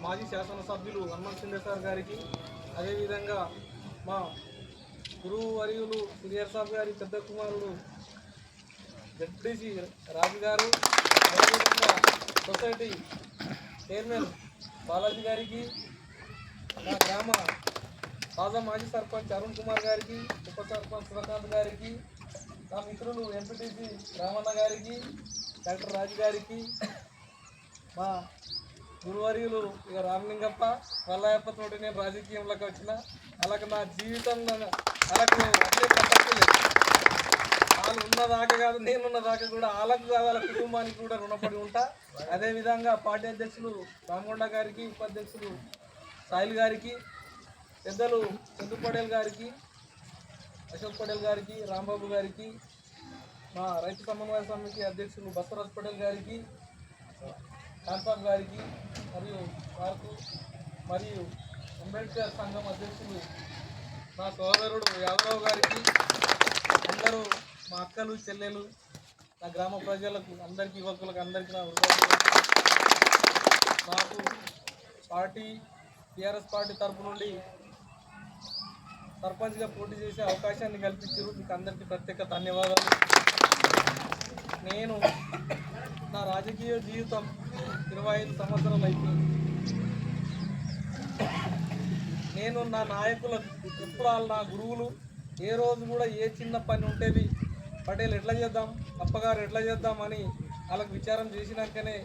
మాజీ శాసనసభ్యులు హనుమంత్ సిండే సార్ గారికి, అదేవిధంగా మా గురువు వర్యులు సీనియర్ సాబ్ గారి పెద్ద కుమారుడు జడ్పీసీ రాజు గారు, అదేవిధంగా సొసైటీ చైర్మన్ బాలాజీ గారికి, మా గ్రామ తాజా మాజీ సర్పంచ్ అరుణ్ కుమార్ గారికి, ఉప సర్పంచ్ శ్రీకాంత్ గారికి, నా మిత్రులు ఎంపీటీసీ రామన్న గారికి, డాక్టర్ రాజు గారికి, మా గురువర్యులు ఇక రామలింగప్ప వల్లయ్యప్ప తోటి నేను రాజకీయంలోకి వచ్చిన అలాగే నా జీవితంలో వాళ్ళకు అట్లే పట్టలేదు. వాళ్ళు ఉన్నదాకా కాదు, నేనున్నదాకా కూడా వాళ్ళకు కాదు, వాళ్ళ కుటుంబానికి కూడా రుణపడి ఉంటా. అదేవిధంగా పార్టీ అధ్యక్షులు రామగొండ గారికి, ఉపాధ్యక్షులు సాయిల్ గారికి, పెద్దలు చందు పటేల్ గారికి, అశోక్ పటేల్ గారికి, రాంబాబు గారికి, మా రైతు సమన్వయ సమితి అధ్యక్షులు బసవరాజ్ పటేల్ గారికి, కాన్సాబ్ గారికి మరియు వారికి, మరియు అంబేద్కర్ సంఘం అధ్యక్షులు నా సోదరుడు యాదవ్ గారికి, అందరూ మా అక్కలు చెల్లెలు, నా గ్రామ ప్రజలకు అందరికీ, యువకులకు అందరికీ నా హృదయ నాకు పార్టీ టీఆర్ఎస్ పార్టీ తరఫు నుండి సర్పంచ్గా పోటీ చేసే అవకాశాన్ని కల్పించారు. మీకు అందరికీ ప్రత్యేక ధన్యవాదాలు. నేను నా రాజకీయ జీవితం 25 సంవత్సరాలు అయిపోయింది. నేను నా నాయకులకు ఎప్పుడు నా గురువులు ఏ రోజు కూడా ఏ చిన్న పని ఉంటేది పటేల్ ఎట్లా చేద్దాం, అప్పగారు ఎట్లా చేద్దాం అని వాళ్ళకి విచారం చేసినాకనే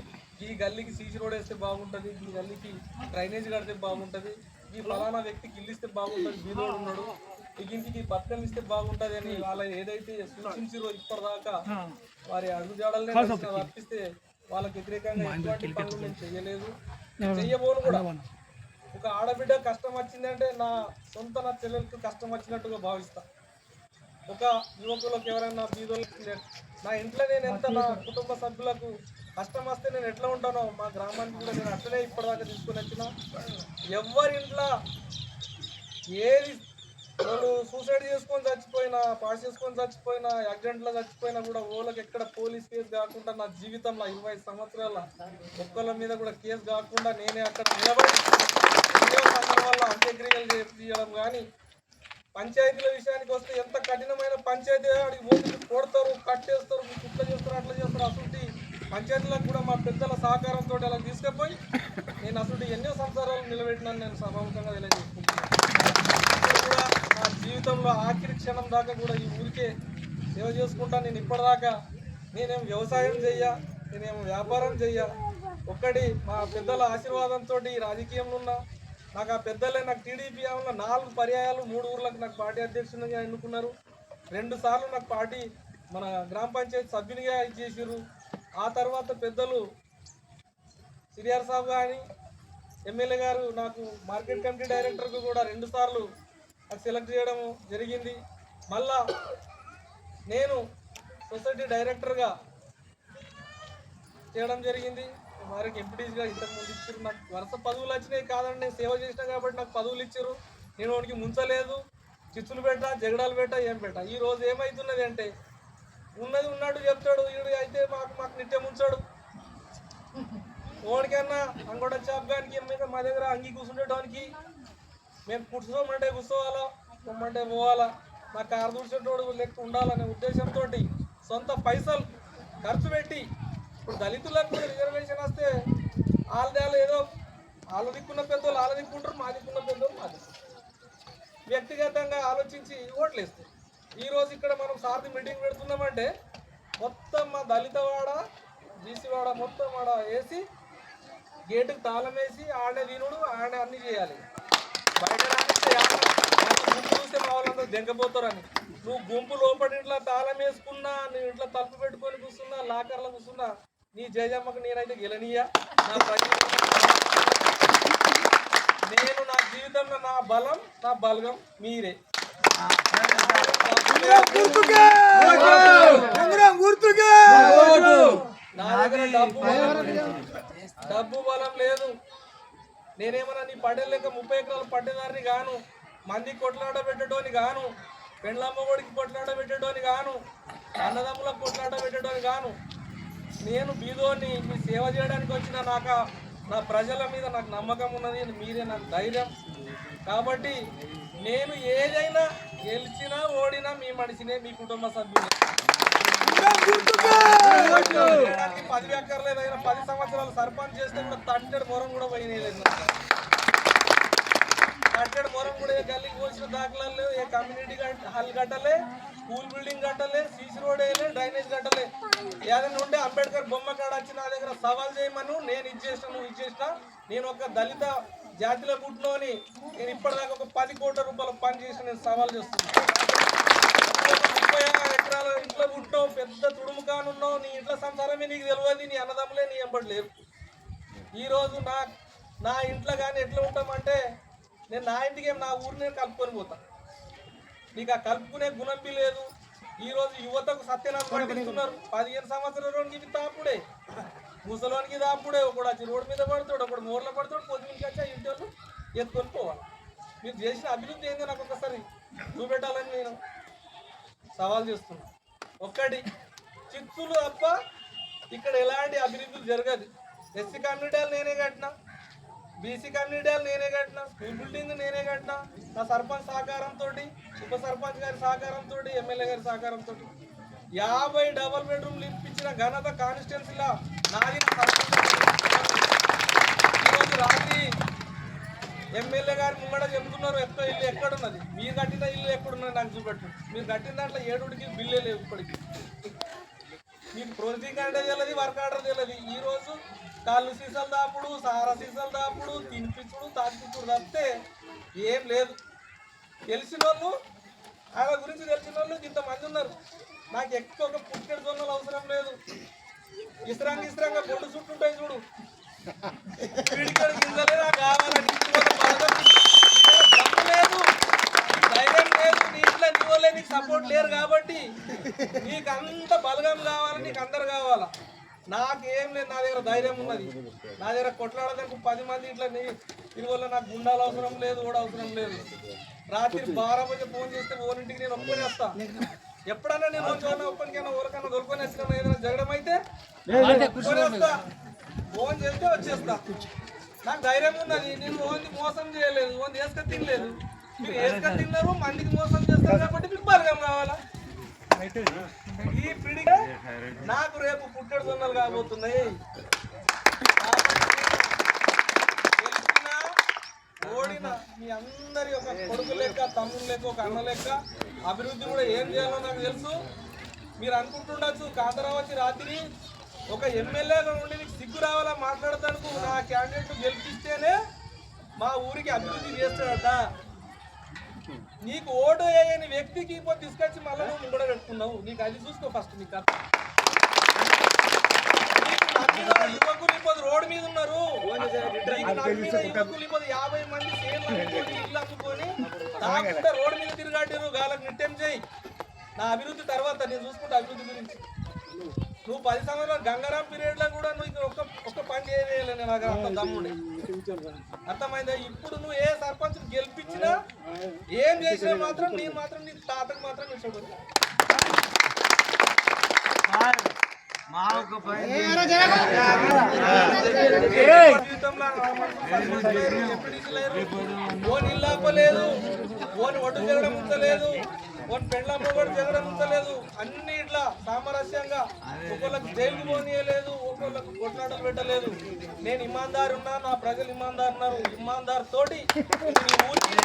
ఈ గల్లీకి సీసీ రోడ్ వేస్తే బాగుంటుంది, ఈ గల్లీకి డ్రైనేజ్ కడితే బాగుంటుంది, ఈ ఫలానా వ్యక్తికి ఇల్లు ఇస్తే బాగుంటుంది, బీదోడు ఉన్నాడు, ఈ ఇంటికి బతుకం ఇస్తే బాగుంటుంది అని వాళ్ళ ఏదైతే సూచించారో ఇప్పటిదాకా వారి అడుగుజాడలనే వర్తిస్తే వాళ్ళకి వ్యతిరేకంగా ఎటువంటి పనులు నేను చేయలేదు, చెయ్యబోను కూడా. ఒక ఆడబిడ్డ కష్టం వచ్చిందంటే నా సొంత నా చెల్లెలకు కష్టం వచ్చినట్టుగా భావిస్తా. ఒక యువకులకు ఎవరైనా బీదోళ్ళకి నా ఇంట్లో నేను ఎంత నా కుటుంబ సభ్యులకు కష్టం వస్తే నేను ఎట్లా ఉంటానో మా గ్రామానికి కూడా నేను అట్లనే ఇప్పటిదాకా తీసుకుని వచ్చిన. ఎవరి ఇంట్లో ఏది వాళ్ళు సూసైడ్ చేసుకొని చచ్చిపోయినా, పాస్ చేసుకొని చచ్చిపోయినా, యాక్సిడెంట్లో చచ్చిపోయినా కూడా వాళ్ళకి ఎక్కడ పోలీస్ కేసు కాకుండా నా జీవితంలో 25 సంవత్సరాల ఒక్కళ్ళ మీద కూడా కేసు కాకుండా నేనే అక్కడ నిలబడి ఎన్నో సందర్భాల్లో అంత్యక్రియలు చేయడం. కానీ పంచాయతీల విషయానికి వస్తే ఎంత కఠినమైన పంచాయతీ, అడిగి పోతుంది, కొడతారు, కట్టేస్తారు, కుట్ల చేస్తారు, అట్లా చేస్తారు. అసలు పంచాయతీలకు కూడా మా పెద్దల సహకారంతో అలా తీసుకుపోయి నేను అసలు ఎన్నో సంవత్సరాలు నిలబెట్టినాను నేను సభాముఖంగా తెలియజేసుకుంటున్నాను. ఇప్పుడు కూడా నా జీవితంలో ఆఖరి క్షణం దాకా కూడా ఈ ఊరికే సేవ చేసుకుంటాను. నేను ఇప్పటిదాకా నేనేం వ్యవసాయం చెయ్యా, నేనేమో వ్యాపారం చెయ్యా. ఒక్కటి మా పెద్దల ఆశీర్వాదంతో ఈ రాజకీయంలో ఉన్నా. నాకు ఆ పెద్దలే నాకు టీడీపీ ఉన్న 4 పర్యాయాలు 3 ఊర్లకు నాకు పార్టీ అధ్యక్షునిగా ఎన్నుకున్నారు. 2 సార్లు నాకు పార్టీ మన గ్రామ పంచాయతీ సభ్యునిగా ఇచ్చేసారు. ఆ తర్వాత పెద్దలు సిరియార్ సాబ్ కానీ ఎమ్మెల్యే గారు నాకు మార్కెట్ కమిటీ డైరెక్టర్కు కూడా 2 సార్లు నాకు సెలెక్ట్ చేయడం జరిగింది. మళ్ళా నేను సొసైటీ డైరెక్టర్గా చేయడం జరిగింది. వారికి ఎంపీటీస్గా ఇంతకుముందు ఇచ్చారు. నాకు వరుస పదవులు వచ్చినాయి కాదండి, నేను సేవ చేసినా కాబట్టి నాకు పదవులు ఇచ్చారు. నేను వాడికి ముంచలేదు, చిచ్చులు పెట్టా, జగడాలు పెట్టా, ఏం పెట్టా. ఈరోజు ఏమవుతున్నది అంటే ఉన్నది ఉన్నట్టు చెప్తాడు, వీడు అయితే మాకు నిత్యం ఉంచాడు. ఓడికన్నా అంగోట చాప్గానికి మీద మా దగ్గర అంగి కూర్చుండేటానికి మేము కూర్చోమంటే కూర్చోవాలా, పొమ్మంటే పోవాలా, నా కారు దూర్చేటోడు లెక్క ఉండాలనే ఉద్దేశంతో సొంత పైసలు ఖర్చు పెట్టి ఇప్పుడు దళితులకు రిజర్వేషన్ వస్తే వాళ్ళ ఏదో వాళ్ళ దిక్కున్న పెద్దోళ్ళు వాళ్ళ దిక్కుంటారు, మా దిక్కున్న పెద్దోళ్ళు మా దిక్కు వ్యక్తిగతంగా ఆలోచించి ఓట్లు వేస్తారు. ఈరోజు ఇక్కడ మనం సార్ది మీటింగ్ పెడుతున్నామంటే మొత్తం మా దళితవాడ బీసీవాడ మొత్తం ఆడ వేసి గేటుకు తాళం వేసి ఆడే దీనుడు ఆడే అన్నీ చేయాలి. బయట గుంపు చూస్తే మా వాళ్ళందరూ దెంకపోతారని. నువ్వు గుంపు లోపల ఇంట్లో తాళం వేసుకున్నా, నువ్వు ఇంట్లో తలుపు పెట్టుకొని కూర్చున్నా, లాకర్లో కూర్చున్నా, నీ జయజమ్మకు నేనైతే గెలనీయా. నా నేను నా జీవితంలో నా బలం నా బలగం మీరే. నా దగ్గర డబ్బు బలం లేదు. నేనేమన్నా నీ పటేల్ లెక్క 30 ఎకరాలు పట్టేదాన్ని గాను, మంది కొట్లాట పెట్టేటోని గాను, పెండ్లమ్మగోడికి కొట్లాట పెట్టేటోని గాను, అన్నదమ్ములకు కొట్లాట పెట్టేటోని గాను. నేను బీదోని మీ సేవ చేయడానికి వచ్చిన నాకు నా ప్రజల మీద నాకు నమ్మకం ఉన్నది, మీరే నాకు ధైర్యం. కాబట్టి నేను ఏదైనా గెలిచినా ఓడినా మీ మనిషినే, మీ కుటుంబ సభ్యులే. 10 ఎకర్లేదు, 10 సంవత్సరాలు సర్పంచ్ చేస్తే కూడా తట్టెడు మొరం కూడా పోయినలేదు. తట్టెడు మొరం కూడా ఏ గల్లీకి పోసిన దాఖలాలు లేవు, ఏ కమ్యూనిటీ హాల్ కట్టలే, స్కూల్ బిల్డింగ్ కట్టలే, సీసీ రోడ్ వేయలే, డ్రైనేజ్ కట్టలే. ఏదైనా ఉంటే అంబేద్కర్ బొమ్మ కాడ వచ్చి నా దగ్గర సవాల్ చేయమను, నేను ఇది చేసిన నువ్వు ఇది చేసిన, నేను ఒక దళిత జాతిలో పుట్టినో అని నేను ఇప్పటిదాకా ఒక 10 కోట్ల రూపాయల పని చేసి నేను సవాల్ చేస్తున్నాను. 36 ఎకరాల ఇంట్లో పుట్టినావు, పెద్ద తుడుముకానున్నావు, నీ ఇంట్లో సంసారమే నీకు తెలియదు, నీ అన్నదమ్ములే నీ ఎంబడి లేరు. ఈరోజు నా ఇంట్లో కానీ ఎట్లా ఉంటామంటే, నేను నా ఇంటికి నా ఊరిని కలుపుకొని పోతా. నీకు ఆ కలుపుకునే గుణంబి లేదు. ఈరోజు యువతకు సత్యనాథ పట్టిస్తున్నారు. 15 సంవత్సరాలకి ఇది తాపుడే, ముసలోనికి తాపుడే. ఒకడు వచ్చి రోడ్డు మీద పడతాడు, ఒకడు మూరలో పడతాడు, పొద్దున్నకి వచ్చి ఇంటి వాళ్ళు ఎత్తుకొని పోవాలి. మీరు చేసిన అభివృద్ధి ఏందో నాకు ఒకసారి చూపెట్టాలని నేను సవాల్ చేస్తున్నా. ఒక్కటి చిత్తులు తప్ప ఇక్కడ ఎలాంటి అభివృద్ధులు జరగదు. ఎస్సీ కమ్యూనిటీలు నేనే కట్టినా, బీసీ కమ్యూనిటీలు నేనే కట్టినా, స్కూల్ బిల్డింగ్ నేనే కట్టినా. నా సర్పంచ్ సహకారంతో, ఉప సర్పంచ్ గారి సహకారంతో, ఎమ్మెల్యే గారి సహకారంతో 50 డబుల్ బెడ్రూమ్లు ఇప్పించిన ఘనత కాన్స్టిట్యున్సీలా నాది. ఈరోజు రాత్రి ఎమ్మెల్యే గారు ముంగడ చెబుతున్నారు ఎక్కడ ఇల్లు ఎక్కడున్నది, మీరు కట్టిన ఇల్లు ఎక్కడున్నది నాకు చూపెట్టు. మీరు కట్టిన దాంట్లో 7కి బిల్లే లేవు ఇప్పటికి. మీకు ప్రొసీజింగ్ అంటే తెలియదు, వర్క్ ఆర్డర్ తెలియదు. ఈరోజు కాళ్ళు సీసాలు దాపుడు, సారా సీసాలు దాపుడు, తినిపించుడు, తాగిపించుడు తప్పితే ఏం లేదు. తెలిసిన వాళ్ళు, ఆయన గురించి తెలిసిన వాళ్ళు ఇంతమంది ఉన్నారు. నాకు ఎక్కువ ఒక పుట్టెడు జొన్నలు అవసరం లేదు. ఇస్త్రంగా గొడ్డు చుట్టుంటాయి చూడు, పిడికడు గింజలే నాకు కావాలని లేదు, ధైర్యం లేదు. నీ ఇంట్లో నీ వాళ్ళే నీకు సపోర్ట్ లేరు కాబట్టి నీకు అంత బలగం కావాలి, నీకు అందరు కావాలా. నాకేం లేదు, నా దగ్గర ధైర్యం ఉన్నది. నా దగ్గర కొట్లాడడానికి 10 మంది ఇట్లా దీనివల్ల నాకు గుండాలు అవసరం లేదు, కూడా అవసరం లేదు. రాత్రి 12 బజే ఫోన్ చేస్తే ఓరింటికి నేను ఒప్పుకొని వస్తా. ఎప్పుడన్నా నేను ఒప్పనికైనా ఊరికన్నా దొరుకుని వచ్చిన ఏదైనా జరగడం అయితే ఒప్పుకొని వస్తా. ఫోన్ చేస్తే వచ్చేస్తా. నాకు ధైర్యం ఉన్నది. నేను ఓన్ది మోసం చేయలేదు, ఓన్ది వేసుక తినలేదు. మీరు వేసుక తిన్నారు, మందికి మోసం చేస్తారు కాబట్టి మీకు బలగం కావాలా. ఈ పిడిగా నాకు రేపు పుట్టెడు జొన్నలు కాబోతున్నాయి. గెలిచినా ఓడినా మీ అందరి ఒక కొడుకు లెక్క, తమ్ముడు లెక్క, ఒక అన్న లెక్క అభివృద్ధి కూడా ఏం చేయాలో నాకు తెలుసు. మీరు అనుకుంటుండొచ్చు కాంతరావు రాత్రి ఒక ఎమ్మెల్యేగా ఉండి నీకు సిగ్గు రావాలా మాట్లాడతాను, నా క్యాండిడేట్ గెలిపిస్తేనే మా ఊరికి అభివృద్ధి చేస్తాడట. నీకు ఓటు వేయని వ్యక్తికి ఇప్పుడు తీసుకొచ్చి మళ్ళీ నువ్వు ముంగడ పెట్టుకున్నావు. నీకు అది చూసుకో ఫస్ట్. నీకు యువకులు ఇప్పుడు రోడ్డు మీద ఉన్నారు. యువకులు ఇప్పుడు 50 మంది ఇల్లు అమ్ముకొని తాకుండా రోడ్డు మీద తిరిగాడారు. వాళ్ళకి నిత్యం చేయి. నా అభివృద్ధి తర్వాత నేను చూసుకుంటా అభివృద్ధి గురించి. నువ్వు 10 సంవత్సరాలు గంగారాం పీరియడ్లో కూడా నువ్వు ఒక్క పని చేయలేను. నాకు అంత దమ్ముండే అర్థమైందా? ఇప్పుడు నువ్వు ఏ సర్పంచ్ గెలిపించినా ఏం చేసినా మాత్రం నీ తాతకు మాత్రం ఇష్టపడు. ఓన్ ఇల్లు ఆపలేదు, ఓన్ ఒడ్డు జరగడం ఉంచలేదు, ఓన్ పెండ్లమ్మ కూడా జరగడం ఉంచలేదు. అన్ని ఇట్లా సామరస్యంగా ఒకళ్ళకి జైలు పోనీయలేదు, ఒకళ్ళకు కొట్లాటలు పెట్టలేదు. నేను ఇమాందారు ఉన్నా, నా ప్రజలు ఇమాందారు ఉన్నారు. ఇమాందారు తోటి ఊరికి